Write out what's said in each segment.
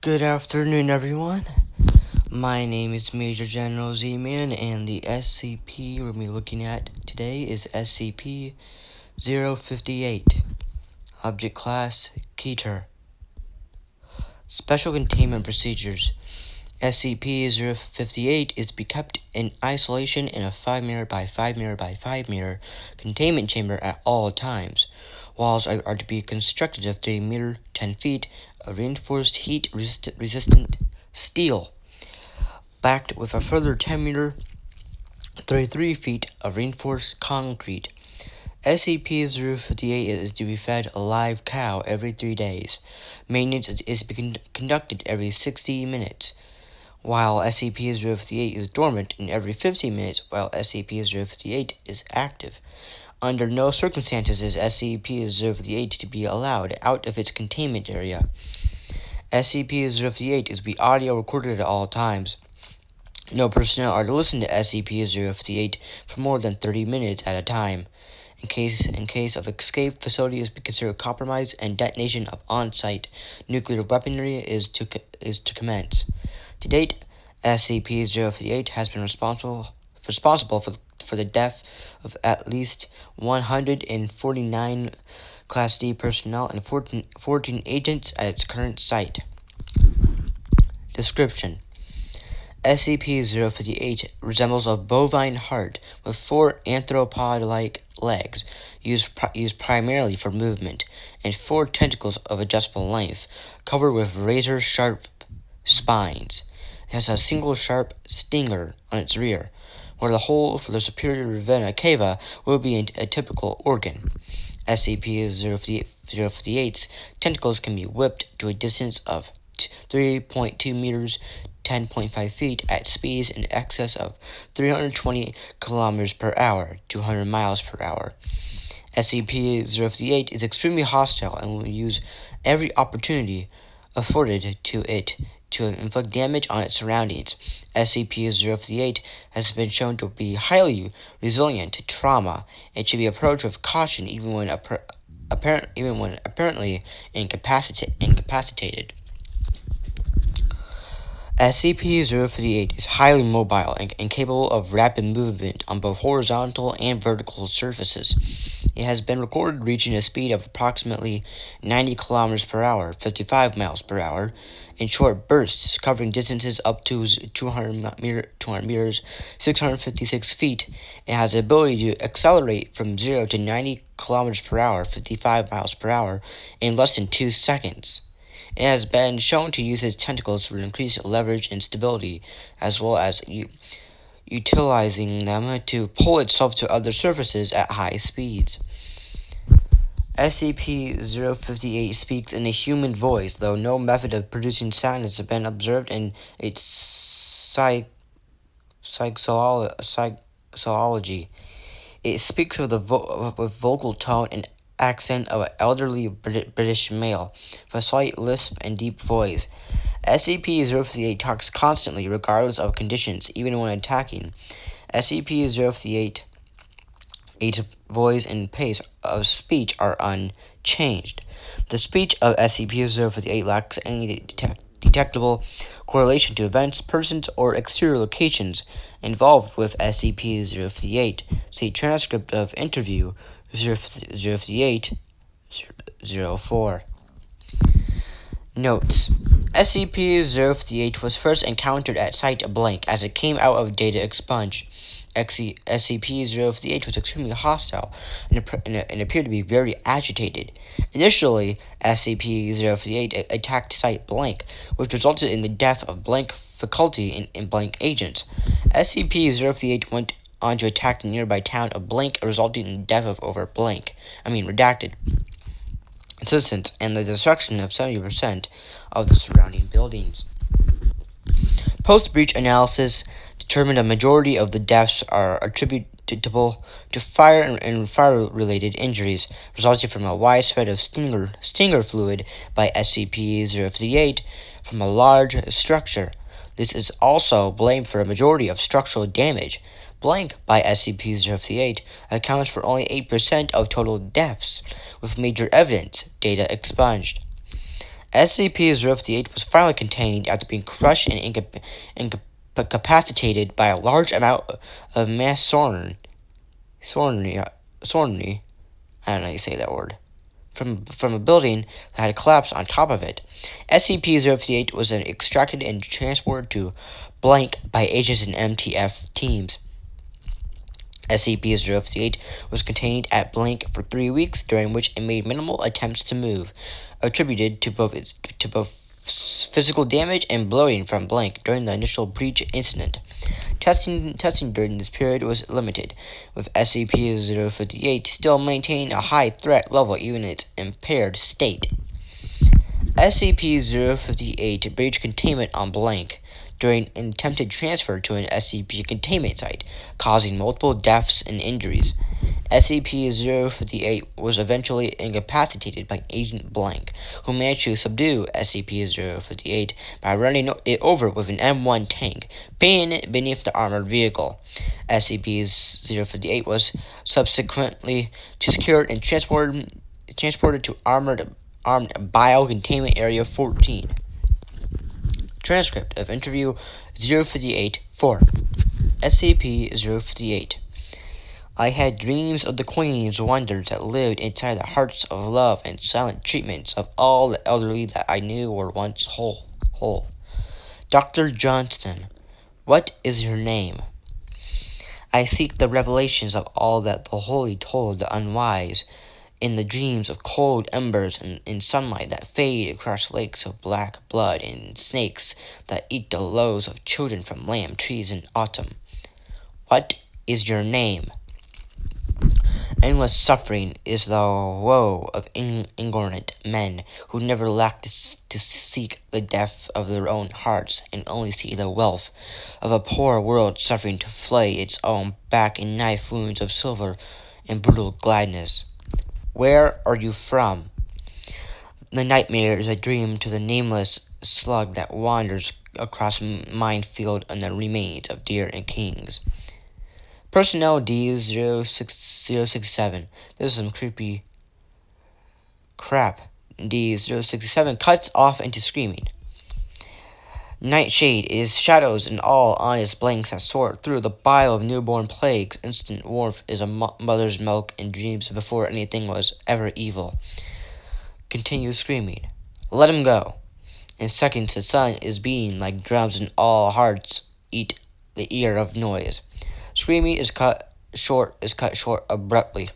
Good afternoon, everyone. My name is Major General Z-Man, and the SCP we're going to be looking at today is SCP-058. Object Class, Keter. Special Containment Procedures. SCP-058 is to be kept in isolation in a 5 mirror by 5 mirror by 5 mirror containment chamber at all times. Walls are to be constructed of 3 meter 10 feet of reinforced heat-resistant steel, backed with a further 10 meter 33 feet of reinforced concrete. SCP-058 is to be fed a live cow every 3 days. Maintenance is to be conducted every 60 minutes, while SCP-058 is dormant, and every 15 minutes while SCP-058 is active. Under no circumstances is SCP-058 to be allowed out of its containment area. SCP-058 is to be audio recorded at all times. No personnel are to listen to SCP-058 for more than 30 minutes at a time. In case of escape, facility is considered compromised, and detonation of on-site nuclear weaponry is to commence. To date, SCP-058 has been responsible for the death of at least 149 Class D personnel and 14 agents at its current site. Description: SCP-058 resembles a bovine heart with 4 arthropod-like legs used primarily for movement, and 4 tentacles of adjustable length, covered with razor-sharp spines. It has a single sharp stinger on its rear, where the hole for the superior vena cava will be a typical organ. SCP-058's tentacles can be whipped to a distance of 3.2 meters, 10.5 feet at speeds in excess of 320 kilometers per hour, 200 miles per hour. SCP-058 is extremely hostile and will use every opportunity afforded to it to inflict damage on its surroundings. SCP-058 has been shown to be highly resilient to trauma and should be approached with caution even when apparently incapacitated. SCP-058 is highly mobile and capable of rapid movement on both horizontal and vertical surfaces. It has been recorded reaching a speed of approximately 90 kilometers per hour, 55 miles per hour, in short bursts covering distances up to 200 meters, 656 feet. It has the ability to accelerate from 0 to 90 kilometers per hour, 55 miles per hour, in less than 2 seconds. It has been shown to use its tentacles for increased leverage and stability, as well as utilizing them to pull itself to other surfaces at high speeds. SCP-058 speaks in a human voice, though no method of producing sound has been observed in its psychology. It speaks with vocal tone and accent of an elderly British male, with a slight lisp and deep voice. SCP-058 talks constantly, regardless of conditions, even when attacking. SCP-058's voice and pace of speech are unchanged. The speech of SCP-058 lacks any detectable correlation to events, persons, or exterior locations involved with SCP-058. See transcript of interview 058-04. Notes: SCP-058 was first encountered at Site Blank as it came out of data expunge. SCP-058 was extremely hostile and appeared to be very agitated. Initially, SCP-058 attacked Site Blank, which resulted in the death of Blank faculty and Blank agents. SCP-058 went on to attack the nearby town of Blank, resulting in the death of over redacted citizens and the destruction of 70% of the surrounding buildings. Post-breach analysis determined a majority of the deaths are attributable to fire and fire-related injuries resulting from a wide spread of stinger fluid by SCP-058 from a large structure. This is also blamed for a majority of structural damage. Blank by SCP-058 accounts for only 8% of total deaths, with major evidence data expunged. SCP-058 was finally contained after being crushed and incapacitated by a large amount of mass sornery. I don't know how you say that word. From a building that had collapsed on top of it. SCP-058 was then extracted and transported to blank by agents and MTF teams. SCP-058 was contained at blank for 3 weeks, during which it made minimal attempts to move, attributed to both physical damage and bloating from blank during the initial breach incident. Testing during this period was limited, with SCP-058 still maintaining a high threat level even in its impaired state. SCP-058 breached containment on blank during an attempted transfer to an SCP containment site, causing multiple deaths and injuries. SCP-058 was eventually incapacitated by Agent Blank, who managed to subdue SCP-058 by running it over with an M1 tank, pinning it beneath the armored vehicle. SCP-058 was subsequently secured and transported to Armed Biocontainment Area 14. Transcript of Interview 058-4. SCP-058. I had dreams of the Queen's wonders that lived inside the hearts of love and silent treatments of all the elderly that I knew were once whole. Dr. Johnston, what is your name? I seek the revelations of all that the holy told the unwise, in the dreams of cold embers and in sunlight that fade across lakes of black blood and snakes that eat the loaves of children from lamb trees in autumn. What is your name? Endless suffering is the woe of ignorant men who never lack to seek the death of their own hearts and only see the wealth of a poor world suffering to flay its own back in knife wounds of silver and brutal gladness. Where are you from? The nightmare is a dream to the nameless slug that wanders across minefield on the remains of deer and kings. Personnel D-06067. This is some creepy crap. D-067 cuts off into screaming. Nightshade is shadows and all honest blanks that sort through the bile of newborn plagues. Instant warmth is a mother's milk and dreams before anything was ever evil. Continue screaming. Let him go. In seconds the sun is beating like drums and all hearts eat the ear of noise. Screaming is cut short abruptly.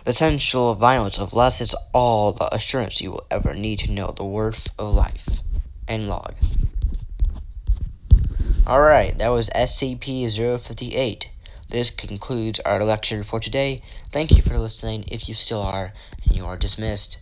The sensual violence of lust is all the assurance you will ever need to know the worth of life. End log. Alright, that was SCP-058. This concludes our lecture for today. Thank you for listening, if you still are, and you are dismissed.